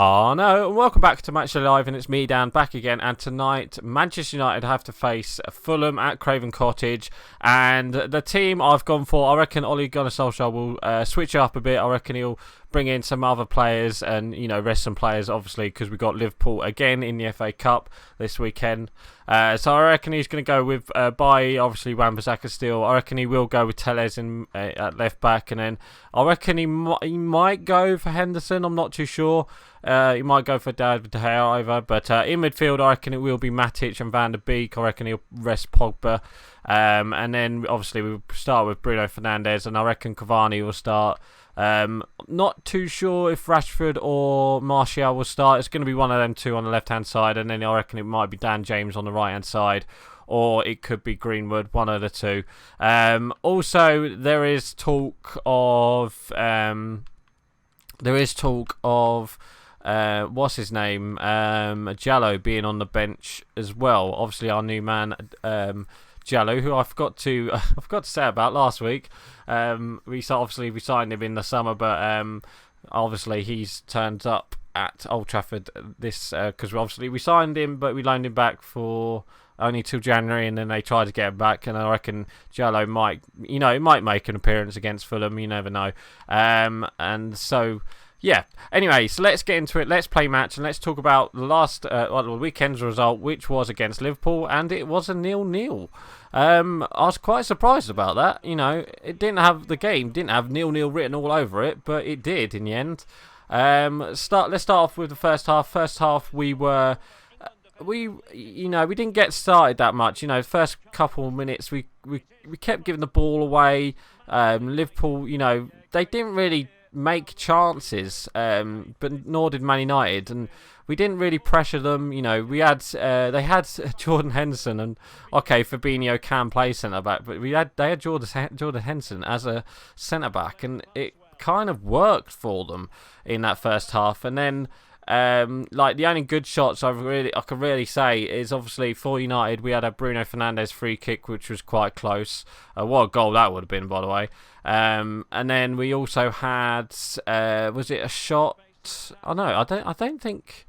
Oh no, and welcome back to Match Live, and it's me, Dan, back again. And tonight, Manchester United have to face Fulham at Craven Cottage. And the team I've gone for, I reckon Ole Gunnar Solskjaer will switch up a bit. I reckon he'll bring in some other players and, rest some players, obviously, because we've got Liverpool again in the FA Cup this weekend. So I reckon he's going to go with Bailly, obviously Wan-Bissaka still. I reckon he will go with Telles at left back, and then I reckon he might go for Henderson. I'm not too sure. He might go for David De Gea either, but in midfield I reckon it will be Matic and Van der Beek. I reckon he'll rest Pogba, and then obviously we'll start with Bruno Fernandes, and I reckon Cavani will start. Not too sure if Rashford or Martial will start. It's going to be one of them two on the left hand side, and then I reckon it might be Dan James on the right hand side, or it could be Greenwood, one of the two. Also, there is talk of what's his name, Jallo being on the bench as well. Obviously, our new man, Jallo, who I forgot to say about last week. We signed him in the summer, but obviously he's turned up at Old Trafford this because obviously we signed him, but we loaned him back for only till January, and then they tried to get him back. And I reckon Jallo might make an appearance against Fulham. You never know. And so. Yeah, anyway, so let's get into it. Let's play match, and let's talk about the last weekend's result, which was against Liverpool, and it was a 0-0. I was quite surprised about that. The game didn't have 0-0 written all over it, but it did in the end. Let's start off with the first half. First half, we didn't get started that much. The first couple of minutes, we kept giving the ball away. Liverpool, they didn't really make chances, but nor did Man United, and we didn't really pressure them. They had Jordan Henderson, and okay, Fabinho can play centre back, but they had Jordan Henderson as a centre back, and it kind of worked for them in that first half. And then the only good shots I can really say is obviously for United we had a Bruno Fernandes free kick, which was quite close. What a goal that would have been, by the way. And then we also had was it a shot? Oh no, I think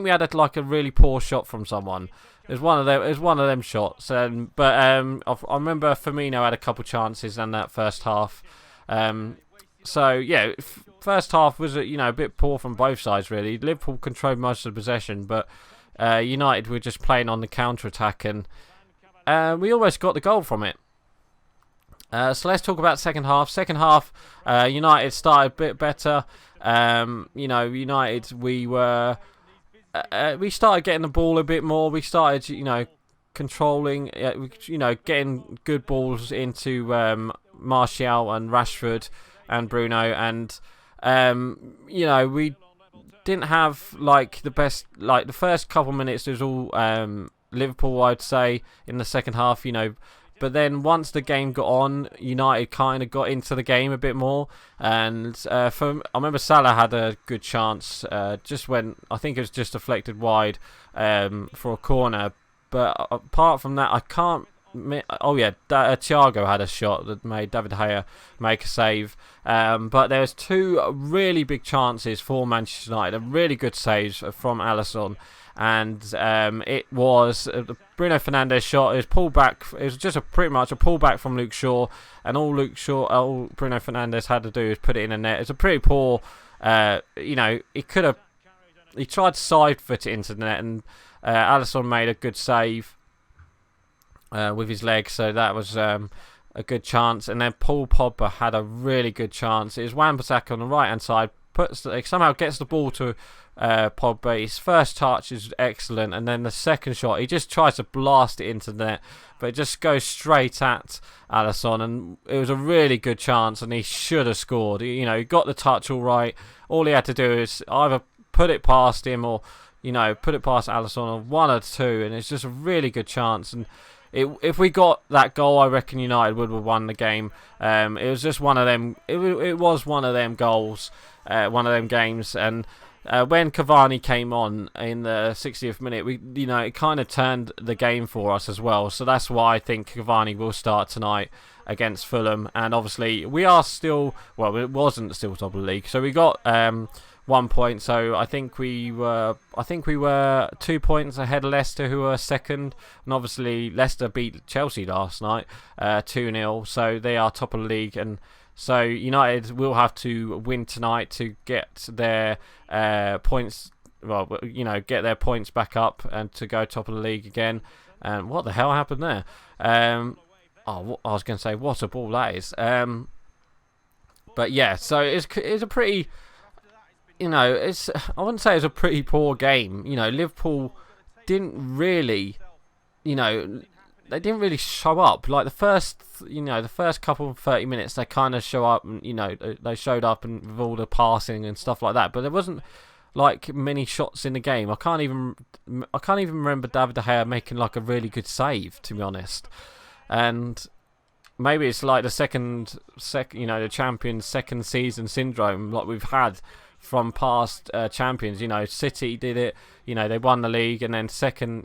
we had a really poor shot from someone. It was one of them shots. But I remember Firmino had a couple chances in that first half. So yeah, first half was a bit poor from both sides really. Liverpool controlled most of the possession, but United were just playing on the counter attack, and we almost got the goal from it. So let's talk about second half. Second half, United started a bit better. United we started getting the ball a bit more. We started controlling, getting good balls into Martial and Rashford and Bruno, and we didn't have the best. The first couple minutes was all Liverpool, I'd say, in the second half. But then once the game got on, United kind of got into the game a bit more. And I remember Salah had a good chance just when I think it was just deflected wide for a corner. But apart from that, I can't. Oh yeah, Thiago had a shot that made David De Gea make a save. But there was two really big chances for Manchester United, really good saves from Alisson. And it was the Bruno Fernandes shot. It was pulled back. It was just pretty much a pullback from Luke Shaw, and all Bruno Fernandes had to do was put it in the net. It's a pretty poor. He tried to side foot it into the net, and Alisson made a good save with his leg, so that was a good chance. And then Paul Pogba had a really good chance. It was Wan-Bissaka on the right hand side. Somehow gets the ball to Pogba. His first touch is excellent, and then the second shot, he just tries to blast it into the net, but it just goes straight at Alisson, and it was a really good chance, and he should have scored. He got the touch all right. All he had to do is either put it past him or put it past Alisson, or one or two, and it's just a really good chance. And if we got that goal, I reckon United would have won the game. It was just one of them. It was one of them goals, one of them games. And when Cavani came on in the 60th minute, it kind of turned the game for us as well. So that's why I think Cavani will start tonight against Fulham. And obviously, we are still, well, it wasn't still top of the league. So we got 1 point. So I think we were 2 points ahead of Leicester, who were second, and obviously Leicester beat Chelsea last night 2-0. So they are top of the league, and so United will have to win tonight to get their points. Well, get their points back up and to go top of the league again. And what the hell happened there? I was going to say, what a ball that is. But yeah, so it's a pretty, I wouldn't say it's a pretty poor game. Liverpool didn't really, they didn't really show up. Like the first couple of 30 minutes, they kind of show up, and they showed up and with all the passing and stuff like that. But there wasn't like many shots in the game. I can't even remember David De Gea making like a really good save, to be honest. And maybe it's like the champions' second season syndrome, like we've had from past champions. City did it. They won the league, and then second,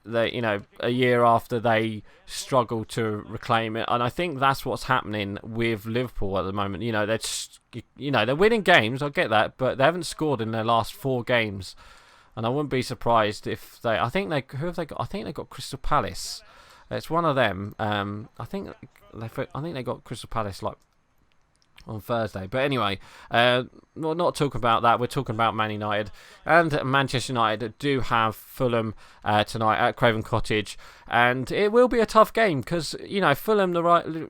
a year after they struggled to reclaim it. And I think that's what's happening with Liverpool at the moment. They're winning games. I get that, but they haven't scored in their last 4 games. And I wouldn't be surprised if they. Who have they got? I think they got Crystal Palace. It's one of them. I think they got Crystal Palace like on Thursday. But anyway, we're not talking about that. We're talking about Man United. And Manchester United do have Fulham tonight at Craven Cottage. And it will be a tough game because, Fulham, the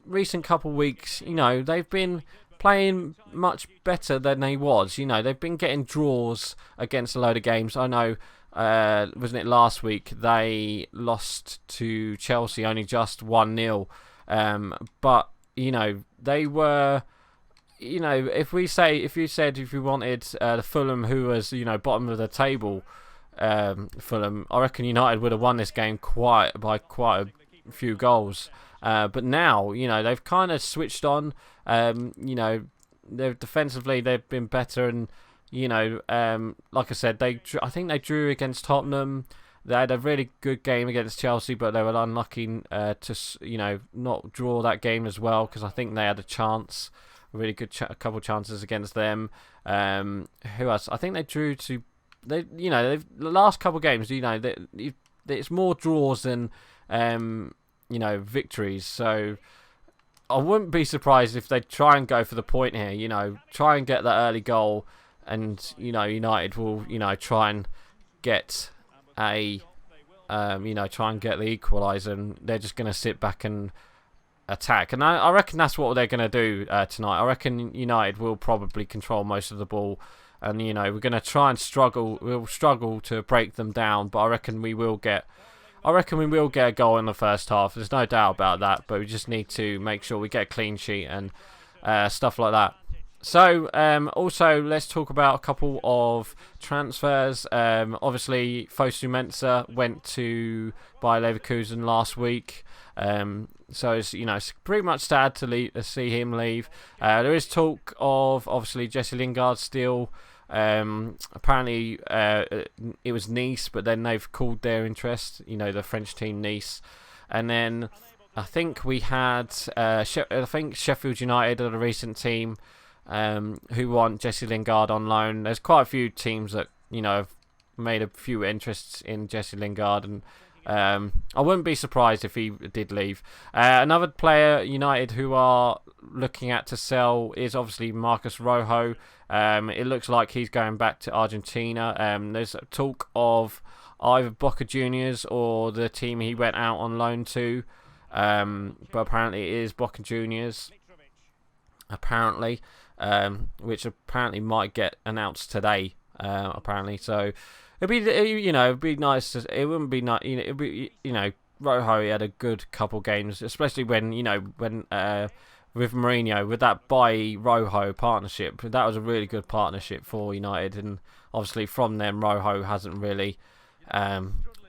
recent couple of weeks, they've been playing much better than they was. They've been getting draws against a load of games. I know, wasn't it last week, they lost to Chelsea only just 1-0. But they were, if you wanted the Fulham, who was, bottom of the table, Fulham, I reckon United would have won this game by quite a few goals. But now, they've kind of switched on. They're defensively, they've been better, and like I said, I think they drew against Tottenham. They had a really good game against Chelsea, but they were unlucky to not draw that game as well, because I think they had a chance, a really good a couple of chances against them. Who else? I think they drew to the last couple of games. It's more draws than victories. So I wouldn't be surprised if they try and go for the point here. Try and get that early goal, and United will try and get try and get the equaliser, and they're just going to sit back and attack. And I reckon that's what they're going to do tonight. I reckon United will probably control most of the ball, and we're going to try and struggle. We'll struggle to break them down, but I reckon we will get a goal in the first half. There's no doubt about that, but we just need to make sure we get a clean sheet and stuff like that. So, also, let's talk about a couple of transfers. Obviously, Fosu Mensah went to Bayer Leverkusen last week. So, it's pretty much sad to see him leave. There is talk of, obviously, Jesse Lingard still. Apparently, it was Nice, but then they've called their interest, the French team Nice. And then I think we had, Sheffield United are the recent team who want Jesse Lingard on loan. There's quite a few teams that have made a few interests in Jesse Lingard, and I wouldn't be surprised if he did leave. Another player United who are looking at to sell is obviously Marcos Rojo. It looks like he's going back to Argentina. There's talk of either Boca Juniors or the team he went out on loan to, but apparently it is Boca Juniors. Apparently. Which apparently might get announced today. Apparently, so it'd be nice. It wouldn't be nice. It'd be Rojo, he had a good couple games, especially when with Mourinho, with that Bailly Rojo partnership. That was a really good partnership for United, and obviously from them, Rojo hasn't really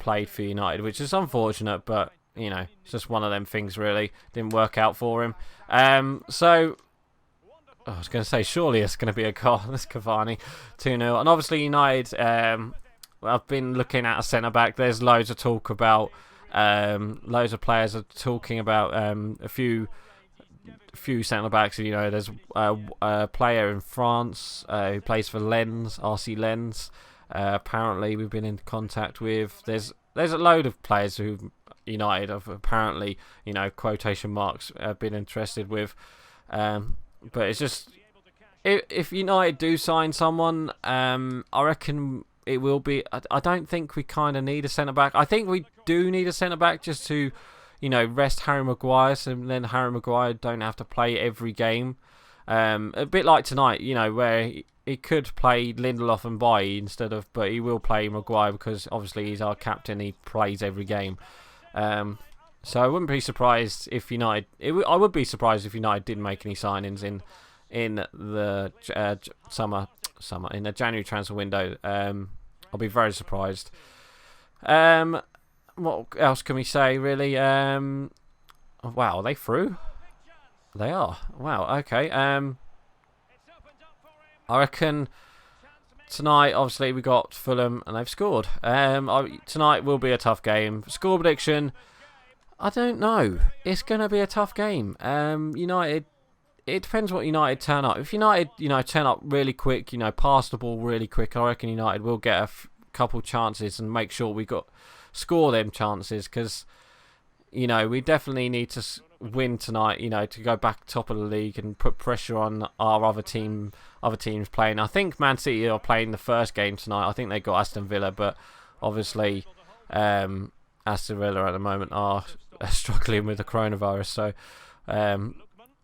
played for United, which is unfortunate. But it's just one of them things. Really didn't work out for him. So. I was going to say, surely it's going to be a goal. That's Cavani, 2-0. And obviously United, I've been looking at a centre-back. There's loads of talk about, loads of players are talking about a few few centre backs. You know, there's a player in France who plays for Lens, RC Lens. Apparently, we've been in contact with. There's a load of players who United have apparently, quotation marks, been interested with. But it's just if United do sign someone, I reckon it will be. I don't think we kind of need a centre back. I think we do need a centre back just to, rest Harry Maguire, so then Harry Maguire don't have to play every game. A bit like tonight, where he could play Lindelof and Bailly but he will play Maguire because obviously he's our captain. He plays every game. So I wouldn't be surprised if United. I would be surprised if United didn't make any signings in the in the January transfer window. I'll be very surprised. What else can we say, really? Wow, are they through? They are. Wow, okay. I reckon tonight, obviously, we got Fulham and they've scored. Tonight will be a tough game. Score prediction, I don't know. It's going to be a tough game. United, it depends what United turn up. If United, turn up really quick, pass the ball really quick, I reckon United will get a couple chances and make sure we score them chances because, we definitely need to win tonight, to go back top of the league and put pressure on our other teams playing. I think Man City are playing the first game tonight. I think they got Aston Villa, but obviously Aston Villa at the moment are struggling with the coronavirus. So I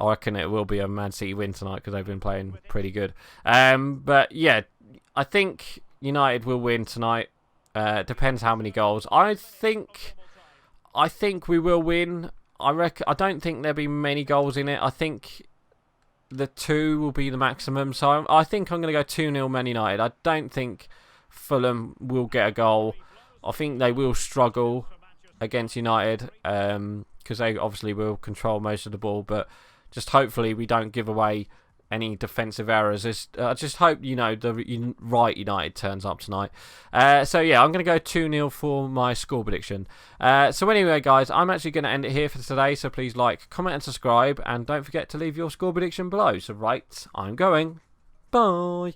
reckon it will be a Man City win tonight because they've been playing pretty good. But yeah, I think United will win tonight. Depends how many goals. I think we will win. I don't think there'll be many goals in it. I think the 2 will be the maximum. So I think I'm going to go 2-0 Man United. I don't think Fulham will get a goal. I think they will struggle against United because they obviously will control most of the ball. But just hopefully we don't give away any defensive errors. I just hope, the right United turns up tonight. So yeah, I'm going to go 2-0 for my score prediction. So anyway, guys, I'm actually going to end it here for today. So please like, comment and subscribe. And don't forget to leave your score prediction below. So right, I'm going. Bye.